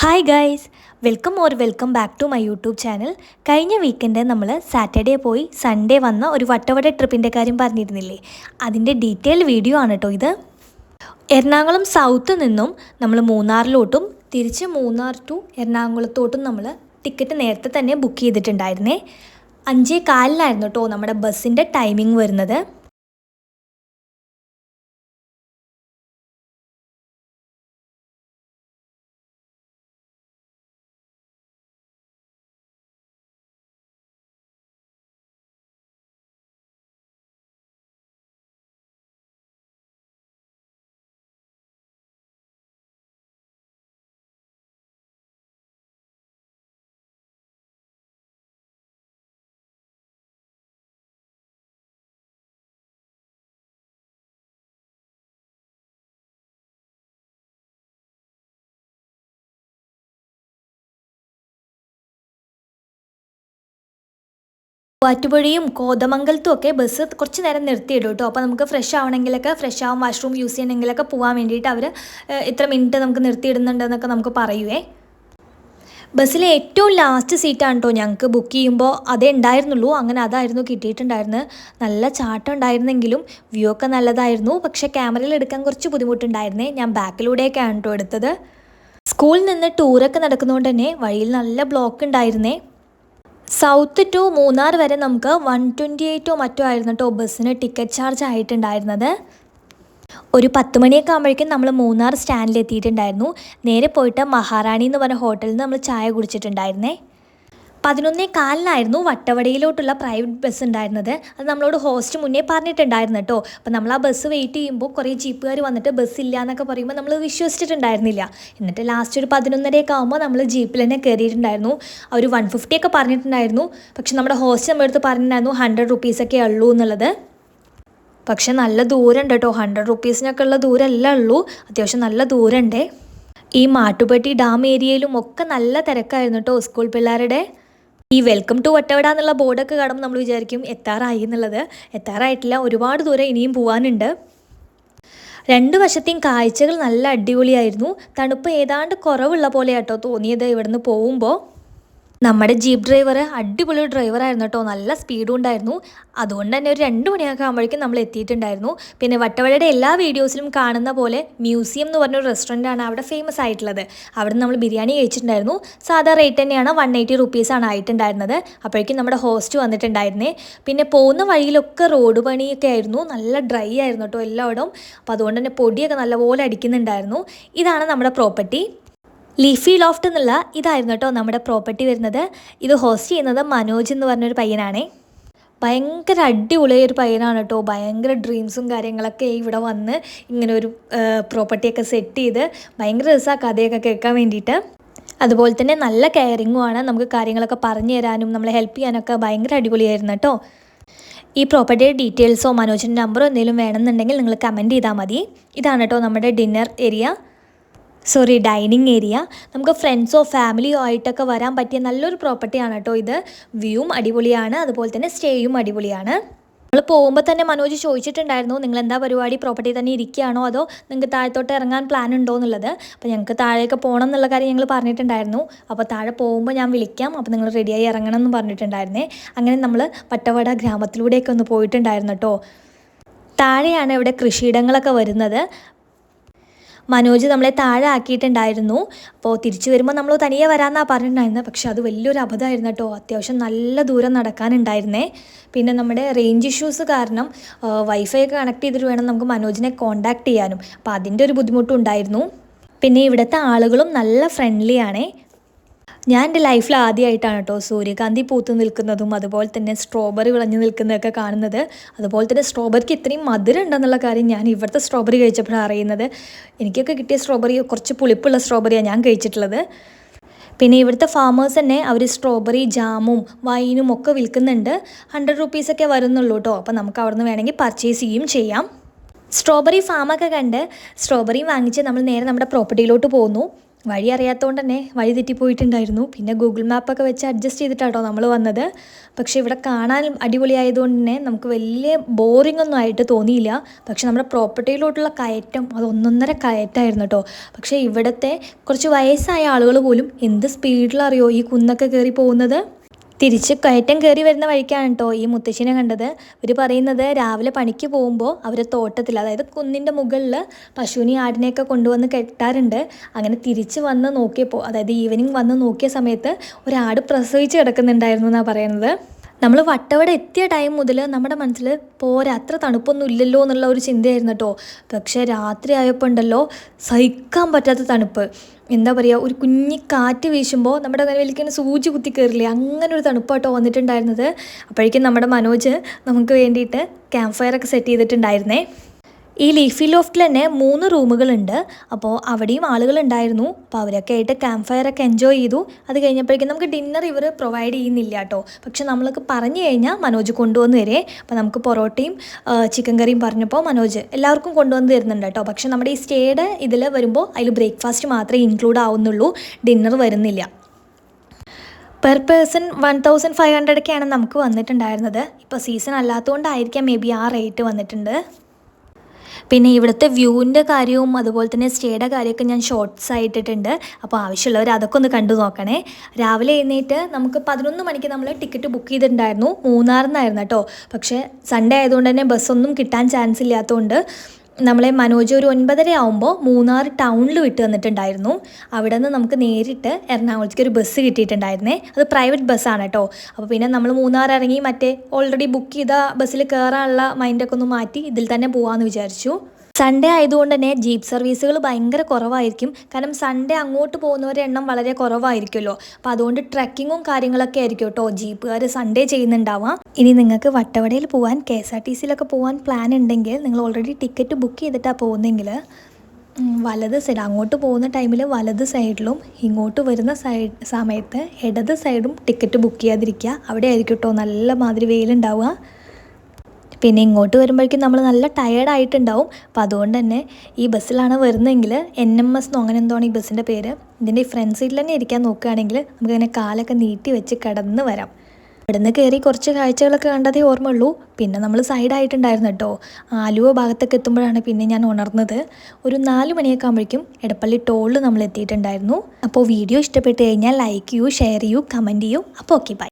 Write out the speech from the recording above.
Hi guys, welcome back to my YouTube channel. കഴിഞ്ഞ weekend നമ്മൾ Saturday പോയി Sunday വന്ന ഒരു വട്ടവട ട്രിപ്പിൻ്റെ കാര്യം പറഞ്ഞിരുന്നില്ലേ, അതിൻ്റെ ഡീറ്റെയിൽ വീഡിയോ ആണ് കേട്ടോ ഇത്. എറണാകുളം സൗത്ത് നിന്നും നമ്മൾ മൂന്നാറിലോട്ടും തിരിച്ച് മൂന്നാർ ടു എറണാകുളത്തോട്ടും നമ്മൾ ടിക്കറ്റ് നേരത്തെ തന്നെ ബുക്ക് ചെയ്തിട്ടുണ്ടായിരുന്നേ. 5:15 കേട്ടോ നമ്മുടെ ബസ്സിൻ്റെ ടൈമിംഗ് വരുന്നത്. വാറ്റുപുഴയും കോതമംഗലത്തും ഒക്കെ ബസ് കുറച്ച് നേരം നിർത്തിയിടും കേട്ടോ. അപ്പോൾ നമുക്ക് ഫ്രഷ് ആവണമെങ്കിലൊക്കെ, ഫ്രഷ് ആവും, വാഷ്റൂം യൂസ് ചെയ്യണമെങ്കിലൊക്കെ പോകാൻ വേണ്ടിയിട്ട് അവർ ഇത്ര മിനിറ്റ് നമുക്ക് നിർത്തിയിടുന്നുണ്ടെന്നൊക്കെ നമുക്ക് പറയുവേ. ബസ്സിലെ ഏറ്റവും ലാസ്റ്റ് സീറ്റാണ് കേട്ടോ ഞങ്ങൾക്ക് ബുക്ക് ചെയ്യുമ്പോൾ അതേ ഉണ്ടായിരുന്നുള്ളൂ. അങ്ങനെ അതായിരുന്നു കിട്ടിയിട്ടുണ്ടായിരുന്നത്. നല്ല ചാട്ടം ഉണ്ടായിരുന്നെങ്കിലും വ്യൂ ഒക്കെ നല്ലതായിരുന്നു. പക്ഷേ ക്യാമറയിൽ എടുക്കാൻ കുറച്ച് ബുദ്ധിമുട്ടുണ്ടായിരുന്നേ. ഞാൻ ബാക്കിലൂടെയൊക്കെയാണ് കേട്ടോ എടുത്തത്. സ്കൂളിൽ നിന്ന് ടൂറൊക്കെ നടക്കുന്നതുകൊണ്ട് തന്നെ വഴിയിൽ നല്ല ബ്ലോക്ക് ഉണ്ടായിരുന്നേ. സൗത്ത് ടു മൂന്നാർ വരെ നമുക്ക് 128 മറ്റോ ആയിരുന്നു കേട്ടോ ബസ്സിന് ടിക്കറ്റ് ചാർജ് ആയിട്ടുണ്ടായിരുന്നത്. ഒരു 10 മണിയൊക്കെ ആകുമ്പോഴേക്കും നമ്മൾ മൂന്നാർ സ്റ്റാൻഡിൽ എത്തിയിട്ടുണ്ടായിരുന്നു. നേരെ പോയിട്ട് മഹാറാണി എന്ന് പറഞ്ഞ ഹോട്ടലിൽ നിന്ന് നമ്മൾ ചായ കുടിച്ചിട്ടുണ്ടായിരുന്നേ. 11:15 വട്ടവടയിലോട്ടുള്ള പ്രൈവറ്റ് ബസ് ഉണ്ടായിരുന്നത്. അത് നമ്മളോട് ഹോസ്റ്റ് മുന്നേ പറഞ്ഞിട്ടുണ്ടായിരുന്നു കേട്ടോ. അപ്പോൾ നമ്മൾ ആ ബസ് വെയിറ്റ് ചെയ്യുമ്പോൾ കുറേ ജീപ്പുകാർ വന്നിട്ട് ബസ് ഇല്ല എന്നൊക്കെ പറയുമ്പോൾ നമ്മൾ വിശ്വസിച്ചിട്ടുണ്ടായിരുന്നില്ല. എന്നിട്ട് ലാസ്റ്റ് ഒരു 11:30 ആകുമ്പോൾ നമ്മൾ ജീപ്പിൽ തന്നെ കയറിയിട്ടുണ്ടായിരുന്നു. അവർ 150 ഒക്കെ പറഞ്ഞിട്ടുണ്ടായിരുന്നു. പക്ഷെ നമ്മുടെ ഹോസ്റ്റ് നമ്മുടെ അടുത്ത് പറഞ്ഞിട്ടുണ്ടായിരുന്നു 100 റുപ്പീസൊക്കെ ഉള്ളൂ എന്നുള്ളത്. പക്ഷെ നല്ല ദൂരമുണ്ട് കേട്ടോ. 100 റുപ്പീസിനൊക്കെ ഉള്ള ദൂരമല്ല ഉള്ളൂ, അത്യാവശ്യം നല്ല ദൂരമുണ്ടേ. ഈ മാട്ടുപ്പെട്ടി ഡാം ഏരിയയിലും ഒക്കെ നല്ല തിരക്കായിരുന്നു കേട്ടോ സ്കൂൾ പിള്ളേരുടെ. ഈ വെൽക്കം ടു വട്ടവട എന്നുള്ള ബോർഡൊക്കെ കാണുമ്പോൾ നമ്മൾ വിചാരിക്കും എത്താറായി എന്നുള്ളത്. എത്താറായിട്ടില്ല, ഒരുപാട് ദൂരം ഇനിയും പോകാനുണ്ട്. രണ്ട് വശത്തെയും കാഴ്ചകൾ നല്ല അടിപൊളിയായിരുന്നു. തണുപ്പ് ഏതാണ്ട് കുറവുള്ള പോലെയാട്ടോ തോന്നിയത് ഇവിടുന്ന് പോകുമ്പോൾ. നമ്മുടെ ജീപ്പ് ഡ്രൈവർ അടിപൊളി ഡ്രൈവറായിരുന്നു കേട്ടോ. നല്ല സ്പീഡും ഉണ്ടായിരുന്നു. അതുകൊണ്ട് തന്നെ ഒരു 2 മണിയൊക്കെ ആകുമ്പോഴേക്കും നമ്മൾ എത്തിയിട്ടുണ്ടായിരുന്നു. പിന്നെ വട്ടവടയുടെ എല്ലാ വീഡിയോസിലും കാണുന്ന പോലെ മ്യൂസിയം എന്ന് പറഞ്ഞൊരു റെസ്റ്റോറൻറ്റാണ് അവിടെ ഫേമസ് ആയിട്ടുള്ളത്. അവിടെ നമ്മൾ ബിരിയാണി കഴിച്ചിട്ടുണ്ടായിരുന്നു. സാധാ റേറ്റ് തന്നെയാണ്, 180 റുപ്പീസാണ് ആയിട്ടുണ്ടായിരുന്നത്. അപ്പോഴേക്കും നമ്മുടെ ഹോസ്റ്റ് വന്നിട്ടുണ്ടായിരുന്നേ. പിന്നെ പോകുന്ന വഴിയിലൊക്കെ റോഡ് പണിയൊക്കെ ആയിരുന്നു. നല്ല ഡ്രൈ ആയിരുന്നു കേട്ടോ എല്ലായിടവും. അപ്പോൾ അതുകൊണ്ട് തന്നെ പൊടിയൊക്കെ നല്ലപോലെ അടിക്കുന്നുണ്ടായിരുന്നു. ഇതാണ് നമ്മുടെ പ്രോപ്പർട്ടി. ലീഫി ലോഫ്റ്റ് എന്നുള്ള ഇതായിരുന്നു കേട്ടോ നമ്മുടെ പ്രോപ്പർട്ടി വരുന്നത്. ഇത് ഹോസ്റ്റ് ചെയ്യുന്നത് മനോജ് എന്ന് പറഞ്ഞൊരു പയ്യനാണേ. ഭയങ്കര അടിപൊളിയൊരു പയ്യനാണ് കേട്ടോ. ഭയങ്കര ഡ്രീംസും കാര്യങ്ങളൊക്കെ ഇവിടെ വന്ന് ഇങ്ങനെ ഒരു പ്രോപ്പർട്ടിയൊക്കെ സെറ്റ് ചെയ്ത് ഭയങ്കര രസമാണ് കഥയൊക്കെ കേൾക്കാൻ വേണ്ടിയിട്ട്. അതുപോലെ തന്നെ നല്ല കെയറിങ്ങും ആണ്. നമുക്ക് കാര്യങ്ങളൊക്കെ പറഞ്ഞു തരാനും നമ്മളെ ഹെൽപ്പ് ചെയ്യാനൊക്കെ ഭയങ്കര അടിപൊളിയായിരുന്നു കേട്ടോ. ഈ പ്രോപ്പർട്ടിയുടെ ഡീറ്റെയിൽസോ മനോജിൻ്റെ നമ്പറോ എന്തെങ്കിലും വേണമെന്നുണ്ടെങ്കിൽ നിങ്ങൾ കമൻറ്റ് ചെയ്താൽ മതി. ഇതാണ് കേട്ടോ നമ്മുടെ ഡൈനിങ് ഏരിയ. നമുക്ക് ഫ്രണ്ട്സോ ഫാമിലിയോ ആയിട്ടൊക്കെ വരാൻ പറ്റിയ നല്ലൊരു പ്രോപ്പർട്ടിയാണ് കേട്ടോ ഇത്. വ്യൂവും അടിപൊളിയാണ്, അതുപോലെ തന്നെ സ്റ്റേയും അടിപൊളിയാണ്. നമ്മൾ പോകുമ്പോൾ തന്നെ മനോജ് ചോദിച്ചിട്ടുണ്ടായിരുന്നു നിങ്ങൾ എന്താ പരിപാടി, പ്രോപ്പർട്ടി തന്നെ ഇരിക്കുകയാണോ അതോ നിങ്ങൾക്ക് താഴത്തോട്ട് ഇറങ്ങാൻ പ്ലാൻ ഉണ്ടോ എന്നുള്ളത്. അപ്പോൾ ഞങ്ങൾക്ക് താഴേക്ക് പോകണം എന്നുള്ള കാര്യം ഞങ്ങൾ പറഞ്ഞിട്ടുണ്ടായിരുന്നു. അപ്പോൾ താഴെ പോകുമ്പോൾ ഞാൻ വിളിക്കാം, അപ്പോൾ നിങ്ങൾ റെഡിയായി ഇറങ്ങണം എന്ന് പറഞ്ഞിട്ടുണ്ടായിരുന്നേ. അങ്ങനെ നമ്മൾ വട്ടവട ഗ്രാമത്തിലൂടെയൊക്കെ ഒന്ന് പോയിട്ടുണ്ടായിരുന്നു കേട്ടോ. താഴെയാണ് ഇവിടെ കൃഷിയിടങ്ങളൊക്കെ വരുന്നത്. മനോജ് നമ്മളെ താഴെ ആക്കിയിട്ടുണ്ടായിരുന്നു. അപ്പോൾ തിരിച്ചു വരുമ്പോൾ നമ്മൾ തനിയെ വരാമെന്നാണ് പറഞ്ഞിട്ടുണ്ടായിരുന്നത്. പക്ഷെ അത് വലിയൊരു അബദ്ധമായിരുന്നു കേട്ടോ. അത്യാവശ്യം നല്ല ദൂരം നടക്കാനുണ്ടായിരുന്നേ. പിന്നെ നമ്മുടെ റേഞ്ച് ഇഷ്യൂസ് കാരണം വൈഫൈ ഒക്കെ കണക്ട് ചെയ്തിട്ട് വേണം നമുക്ക് മനോജിനെ കോൺടാക്ട് ചെയ്യാനും. അപ്പോൾ അതിൻ്റെ ഒരു ബുദ്ധിമുട്ടും ഉണ്ടായിരുന്നു. പിന്നെ ഇവിടുത്തെ ആളുകളും നല്ല ഫ്രണ്ട്ലി ആണേ. ഞാൻ എൻ്റെ ലൈഫിൽ ആദ്യമായിട്ടാണ് കേട്ടോ സൂര്യകാന്തി പൂത്ത് നിൽക്കുന്നതും അതുപോലെ തന്നെ സ്ട്രോബെറി വിളഞ്ഞു നിൽക്കുന്നതൊക്കെ കാണുന്നത്. അതുപോലെ തന്നെ സ്ട്രോബെറിക്ക് ഇത്രയും മധുരം ഉണ്ടെന്നുള്ള കാര്യം ഞാൻ ഇവിടുത്തെ സ്ട്രോബെറി കഴിച്ചപ്പോഴാണ് അറിയുന്നത്. എനിക്കൊക്കെ കിട്ടിയ സ്ട്രോബെറി കുറച്ച് പുളിപ്പുള്ള സ്ട്രോബെറിയാണ് ഞാൻ കഴിച്ചിട്ടുള്ളത്. പിന്നെ ഇവിടുത്തെ ഫാമേഴ്സ് തന്നെ അവർ സ്ട്രോബെറി ജാമും വൈനും ഒക്കെ വിൽക്കുന്നുണ്ട്. 100 റുപ്പീസൊക്കെ വരുന്നുള്ളൂ കേട്ടോ. അപ്പോൾ നമുക്ക് അവിടെ നിന്ന് വേണമെങ്കിൽ പർച്ചേസ് ചെയ്യുകയും ചെയ്യാം. സ്ട്രോബെറി ഫാമൊക്കെ കണ്ട് സ്ട്രോബെറി വാങ്ങിച്ച് നമ്മൾ നേരെ നമ്മുടെ പ്രോപ്പർട്ടിയിലോട്ട് പോകുന്നു. വഴി അറിയാത്തതുകൊണ്ട് തന്നെ വഴി തെറ്റിപ്പോയിട്ടുണ്ടായിരുന്നു. പിന്നെ ഗൂഗിൾ മാപ്പൊക്കെ വെച്ച് അഡ്ജസ്റ്റ് ചെയ്തിട്ടാട്ടോ നമ്മൾ വന്നത്. പക്ഷേ ഇവിടെ കാണാൻ അടിപൊളിയായതുകൊണ്ട് തന്നെ നമുക്ക് വലിയ ബോറിംഗ് ഒന്നും ആയിട്ട് തോന്നിയില്ല. പക്ഷേ നമ്മുടെ പ്രോപ്പർട്ടിയിലോട്ടുള്ള കയറ്റം അത് ഒന്നൊന്നര കയറ്റമായിരുന്നു കേട്ടോ. പക്ഷേ ഇവിടുത്തെ കുറച്ച് വയസ്സായ ആളുകൾ പോലും എന്ത് സ്പീഡിലറിയോ ഈ കുന്നൊക്കെ കയറി പോകുന്നത്. തിരിച്ച് കയറ്റം കയറി വരുന്ന വഴിക്കാണ് കേട്ടോ ഈ മുത്തശ്ശിനെ കണ്ടത്. ഇവർ പറയുന്നത് രാവിലെ പണിക്ക് പോകുമ്പോൾ അവർ തോട്ടത്തിൽ, അതായത് കുന്നിൻ്റെ മുകളിൽ പശുവിനെ ആടിനെയൊക്കെ കൊണ്ടുവന്ന് കെട്ടാറുണ്ട്. അങ്ങനെ തിരിച്ച് വന്ന് നോക്കിയപ്പോൾ, അതായത് ഈവനിങ് വന്ന് നോക്കിയ സമയത്ത് ഒരാട് പ്രസവിച്ച് കിടക്കുന്നുണ്ടായിരുന്നു എന്നാണ് പറയുന്നത്. നമ്മൾ വട്ടവട എത്തിയ ടൈം മുതൽ നമ്മുടെ മനസ്സിൽ പോരാ, അത്ര തണുപ്പൊന്നും ഇല്ലല്ലോ എന്നുള്ള ഒരു ചിന്തയായിരുന്നു കേട്ടോ. പക്ഷേ രാത്രി ആയപ്പോൾ ഉണ്ടല്ലോ സഹിക്കാൻ പറ്റാത്ത തണുപ്പ്. എന്താ പറയുക, ഒരു കുഞ്ഞി കാറ്റ് വീശുമ്പോൾ നമ്മുടെ കയ്യിലേക്ക് സൂചി കുത്തി കയറില്ലേ, അങ്ങനെ ഒരു തണുപ്പാട്ടോ വന്നിട്ടുണ്ടായിരുന്നത്. അപ്പോഴേക്കും നമ്മുടെ മനോജ് നമുക്ക് വേണ്ടിയിട്ട് ക്യാമ്പ് ഫയറൊക്കെ സെറ്റ് ചെയ്തിട്ടുണ്ടായിരുന്നേ. ഈ ലീഫി ലോഫ്റ്റിൽ തന്നെ 3 റൂമുകളുണ്ട്. അപ്പോൾ അവിടെയും ആളുകളുണ്ടായിരുന്നു. അപ്പോൾ അവരൊക്കെ ആയിട്ട് ക്യാമ്പ് ഫയറൊക്കെ എൻജോയ് ചെയ്തു. അത് കഴിഞ്ഞപ്പോഴേക്കും നമുക്ക് ഡിന്നർ ഇവർ പ്രൊവൈഡ് ചെയ്യുന്നില്ല കേട്ടോ. പക്ഷെ നമ്മൾക്ക് പറഞ്ഞു കഴിഞ്ഞാൽ മനോജ് കൊണ്ടുവന്ന് തരേ. അപ്പോൾ നമുക്ക് പൊറോട്ടയും ചിക്കൻ കറിയും പറഞ്ഞപ്പോൾ മനോജ് എല്ലാവർക്കും കൊണ്ടുവന്ന് തരുന്നുണ്ട് കേട്ടോ. പക്ഷെ നമ്മുടെ ഈ സ്റ്റേയുടെ ഇതിൽ വരുമ്പോൾ അതിൽ ബ്രേക്ക്ഫാസ്റ്റ് മാത്രമേ ഇൻക്ലൂഡ് ആവുന്നുള്ളൂ, ഡിന്നർ വരുന്നില്ല. പെർ പേഴ്സൺ 1500 നമുക്ക് വന്നിട്ടുണ്ടായിരുന്നത്. ഇപ്പോൾ സീസൺ അല്ലാത്തതുകൊണ്ടായിരിക്കാം മേ ബി ആ റേറ്റ് വന്നിട്ടുണ്ട്. പിന്നെ ഇവിടുത്തെ വ്യൂവിൻ്റെ കാര്യവും അതുപോലെ തന്നെ സ്റ്റേയുടെ കാര്യമൊക്കെ ഞാൻ ഷോർട്ട്സ് ആയിട്ടിട്ടുണ്ട്. അപ്പോൾ ആവശ്യമുള്ളവർ അതൊക്കെ ഒന്ന് കണ്ടു നോക്കണേ. രാവിലെ എഴുന്നേറ്റ് നമുക്ക് 11 മണിക്ക് നമ്മൾ ടിക്കറ്റ് ബുക്ക് ചെയ്തിട്ടുണ്ടായിരുന്നു, മൂന്നാറിൽ നിന്നായിരുന്നു കേട്ടോ. പക്ഷേ സൺഡേ ആയതുകൊണ്ട് തന്നെ ബസ്സൊന്നും കിട്ടാൻ ചാൻസ് ഇല്ലാത്തതുകൊണ്ട് നമ്മളെ മനോജ് ഒരു 9:30 ആകുമ്പോൾ മൂന്നാർ ടൗണിൽ വിട്ട് വന്നിട്ടുണ്ടായിരുന്നു. അവിടെ നിന്ന് നമുക്ക് നേരിട്ട് എറണാകുളത്തേക്ക് ഒരു ബസ് കിട്ടിയിട്ടുണ്ടായിരുന്നേ. അത് പ്രൈവറ്റ് ബസ്സാണ് കേട്ടോ. അപ്പോൾ പിന്നെ നമ്മൾ മൂന്നാർ ഇറങ്ങി മറ്റേ ഓൾറെഡി ബുക്ക് ചെയ്ത ബസ്സിൽ കയറാനുള്ള മൈൻഡൊക്കെ ഒന്ന് മാറ്റി ഇതിൽ തന്നെ പോകാമെന്ന് വിചാരിച്ചു. സൺഡേ ആയതുകൊണ്ട് തന്നെ ജീപ്പ് സർവീസുകൾ ഭയങ്കര കുറവായിരിക്കും. കാരണം സൺഡേ അങ്ങോട്ട് പോകുന്നവരുടെ എണ്ണം വളരെ കുറവായിരിക്കുമല്ലോ. അപ്പോൾ അതുകൊണ്ട് ട്രക്കിങ്ങും കാര്യങ്ങളൊക്കെ ആയിരിക്കും കേട്ടോ ജീപ്പുകാർ സൺഡേ ചെയ്യുന്നുണ്ടാവാം. ഇനി നിങ്ങൾക്ക് വട്ടവടയിൽ പോകാൻ KSRTCയിലൊക്കെ പോകാൻ പ്ലാൻ ഉണ്ടെങ്കിൽ, നിങ്ങൾ ഓൾറെഡി ടിക്കറ്റ് ബുക്ക് ചെയ്തിട്ടാണ് പോകുന്നതെങ്കിൽ വലത് സൈഡ്, അങ്ങോട്ട് പോകുന്ന ടൈമിൽ വലത് സൈഡിലും ഇങ്ങോട്ട് വരുന്ന സമയത്ത് ഇടത് സൈഡും ടിക്കറ്റ് ബുക്ക് ചെയ്യാതിരിക്കുക. അവിടെ ആയിരിക്കും കേട്ടോ നല്ല മാതിരി വെയിലുണ്ടാവുക. പിന്നെ ഇങ്ങോട്ട് വരുമ്പോഴേക്കും നമ്മൾ നല്ല ടയേർഡായിട്ടുണ്ടാവും. അപ്പോൾ അതുകൊണ്ട് തന്നെ ഈ ബസ്സിലാണ് വരുന്നതെങ്കിൽ NMS എന്നോ അങ്ങനെ എന്തോ ആണ് ഈ ബസ്സിൻ്റെ പേര്. ഇതിൻ്റെ ഈ ഫ്രണ്ട് സീറ്റിൽ തന്നെ ഇരിക്കാൻ നോക്കുകയാണെങ്കിൽ നമുക്കിങ്ങനെ കാലൊക്കെ നീട്ടി വെച്ച് കിടന്ന് വരാം. ഇവിടുന്ന് കയറി കുറച്ച് കാഴ്ചകളൊക്കെ കണ്ടതേ ഓർമ്മയുള്ളൂ. പിന്നെ നമ്മൾ സൈഡായിട്ടുണ്ടായിരുന്നു കേട്ടോ. ആലുവ ഭാഗത്തൊക്കെ എത്തുമ്പോഴാണ് പിന്നെ ഞാൻ ഉണർന്നത്. ഒരു 4 മണിയൊക്കെ ആകുമ്പോഴേക്കും എടപ്പള്ളി ടോളിൽ നമ്മൾ എത്തിയിട്ടുണ്ടായിരുന്നു. അപ്പോൾ വീഡിയോ ഇഷ്ടപ്പെട്ട് കഴിഞ്ഞാൽ ലൈക്ക് ചെയ്യൂ, ഷെയർ ചെയ്യൂ, കമൻറ്റ് ചെയ്യൂ. അപ്പോൾ ഓക്കെ, ബൈ.